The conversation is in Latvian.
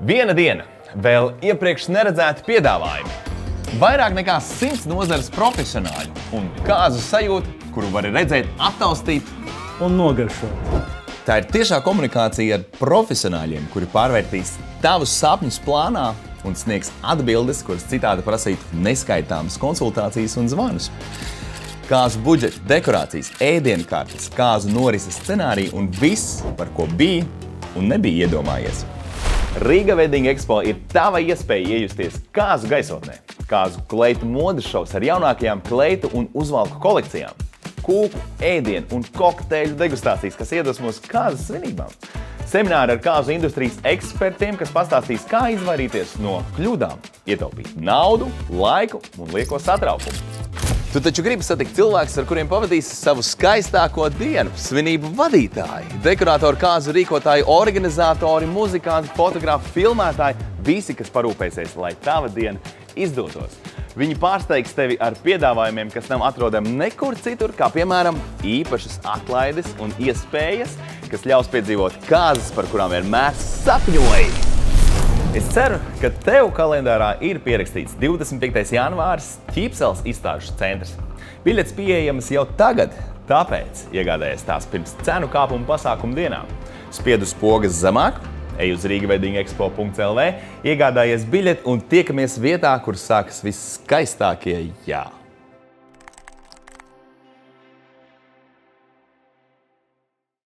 Viena diena, vēl iepriekš neredzēti piedāvājumi. Vairāk nekā 100 nozares profesionāļi un kāzu sajūta, kuru var redzēt, attaustīt un nogaršot. Tā ir tiešā komunikācija ar profesionāļiem, kuri pārvērtīs tavus sapņus plānā un sniegs atbildes, kuras citādi prasītu neskaitāmas konsultācijas un zvanus. Kāzu budžeti, dekorācijas, ēdienkartes, kāzu norises scenāriju un viss, par ko bija un nebija iedomājies. Riga Wedding Expo ir tava iespēja iejusties kāzu gaisotnē. Kāzu kleitu modes šovs ar jaunākajām kleitu un uzvalku kolekcijām. Kūku, ēdienu un kokteļu degustācijas, kas iedvesmos kāzas svinībām. Semināri ar kāzu industrijas ekspertiem, kas pastāstīs, kā izvairīties no kļūdām, ietaupīt naudu, laiku un lieko satraukumu. Tu taču gribi satikt cilvēkus, ar kuriem pavadīsi savu skaistāko dienu, svinību vadītāji, dekorātori, kāzu rīkotāji, organizatori, muzikanti, fotografi, filmētāji, visi, kas parūpēsies, lai tava diena izdotos. Viņi pārsteigs tevi ar piedāvājumiem, kas nav atrodami nekur citur, kā piemēram īpašas atlaides un iespējas, kas ļaus piedzīvot kāzas, par kurām vienmēr sapņoji. Es ceru, ka tev kalendārā ir pierakstīts 25. janvāris Ķīpseles izstāžu centrs. Biļetes pieejamas jau tagad, tāpēc iegādājies tās pirms cenu kāpuma pasākumu dienām. Spied uz pogas zemāk, ej uz rigaweddingexpo.lv, iegādājies biļeti un tiekamies vietā, kur sākas viss skaistākie jā.